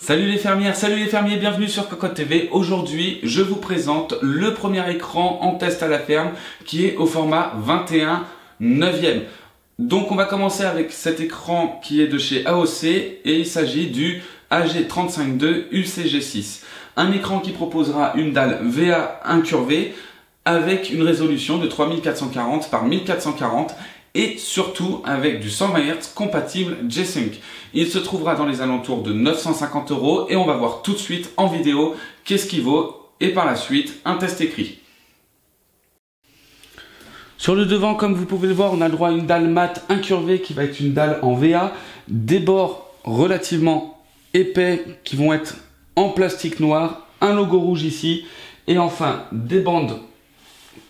Salut les fermières, salut les fermiers, bienvenue sur Cocotte TV. Aujourd'hui, je vous présente le premier écran en test à la ferme qui est au format 21/9. Donc on va commencer avec cet écran qui est de chez AOC et il s'agit du AG35II UCG6. Un écran qui proposera une dalle VA incurvée avec une résolution de 3440 par 1440 et surtout avec du 120 Hz compatible G-Sync. Il se trouvera dans les alentours de 950 € et on va voir tout de suite en vidéo qu'est-ce qu'il vaut et par la suite un test écrit. Sur le devant, comme vous pouvez le voir, on a le droit à une dalle mat incurvée qui va être une dalle en VA, des bords relativement épais qui vont être en plastique noir, un logo rouge ici et enfin des bandes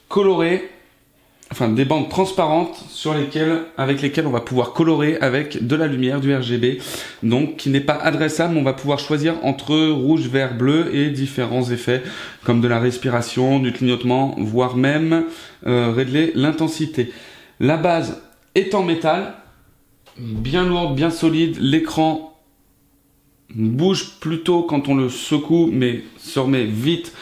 colorées, enfin des bandes transparentes avec lesquelles on va pouvoir colorer avec de la lumière, du RGB, donc qui n'est pas adressable. On va pouvoir choisir entre rouge, vert, bleu et différents effets comme de la respiration, du clignotement, voire même régler l'intensité. La base est en métal, bien lourde, bien solide. L'écran bouge plutôt quand on le secoue, mais se remet vite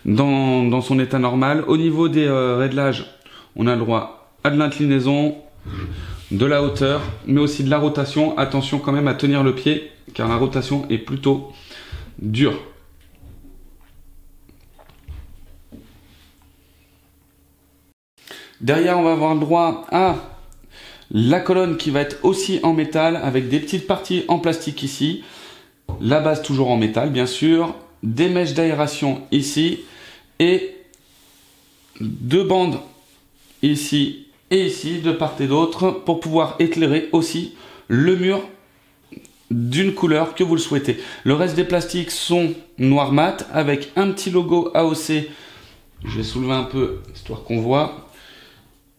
dans son état normal. Au niveau des réglages, on a le droit à de l'inclinaison, de la hauteur, mais aussi de la rotation. Attention quand même à tenir le pied, car la rotation est plutôt dure. Derrière, on va avoir le droit à la colonne qui va être aussi en métal, avec des petites parties en plastique ici. La base toujours en métal, bien sûr. Des mèches d'aération ici. Et deux bandes ici et ici, de part et d'autre, pour pouvoir éclairer aussi le mur d'une couleur que vous le souhaitez. Le reste des plastiques sont noir mat avec un petit logo AOC. Je vais soulever un peu, histoire qu'on voit.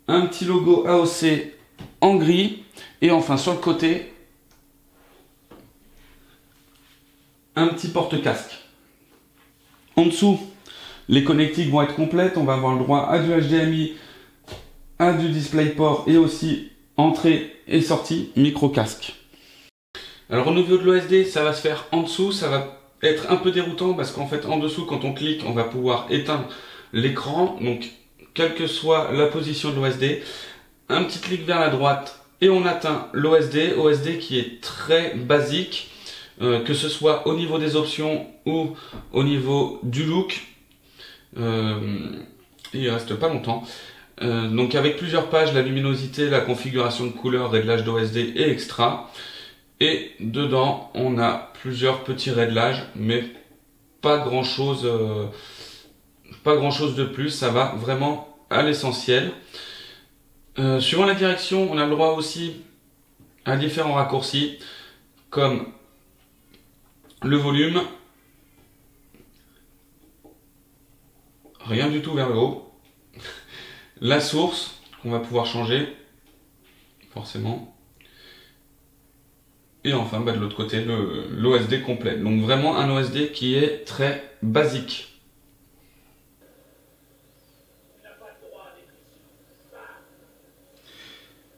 Un petit logo AOC en gris. Et enfin, sur le côté, un petit porte-casque. En dessous, les connectiques vont être complètes. On va avoir le droit à du HDMI, à du DisplayPort et aussi entrée et sortie micro casque. Alors au niveau de l'OSD, ça va se faire en dessous, ça va être un peu déroutant parce qu'en fait en dessous, quand on clique, on va pouvoir éteindre l'écran. Donc quelle que soit la position de l'OSD, un petit clic vers la droite et on atteint l'OSD. OSD qui est très basique, que ce soit au niveau des options ou au niveau du look. Il reste pas longtemps. Donc avec plusieurs pages, la luminosité, la configuration de couleurs, réglage d'OSD et extra. Et dedans, on a plusieurs petits réglages, mais pas grand chose de plus. Ça va vraiment à l'essentiel. Suivant la direction, on a le droit aussi à différents raccourcis, comme le volume, rien du tout vers le haut. La source, qu'on va pouvoir changer, forcément. Et enfin, de l'autre côté, l'OSD complet. Donc vraiment un OSD qui est très basique.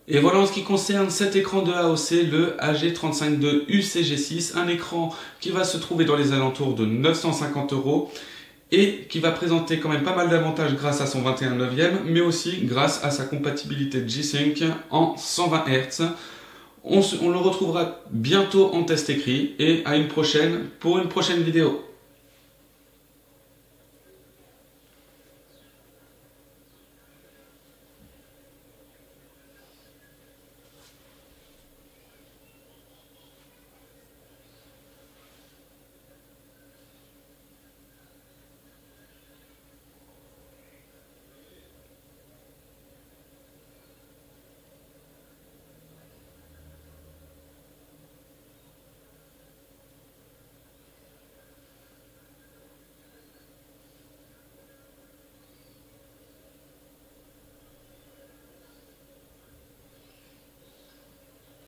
Et voilà en ce qui concerne cet écran de AOC, le AG35II UCG6. Un écran qui va se trouver dans les alentours de 950 € et qui va présenter quand même pas mal d'avantages grâce à son 21/9, mais aussi grâce à sa compatibilité G-Sync en 120 Hz. On le retrouvera bientôt en test écrit et à une prochaine pour une prochaine vidéo.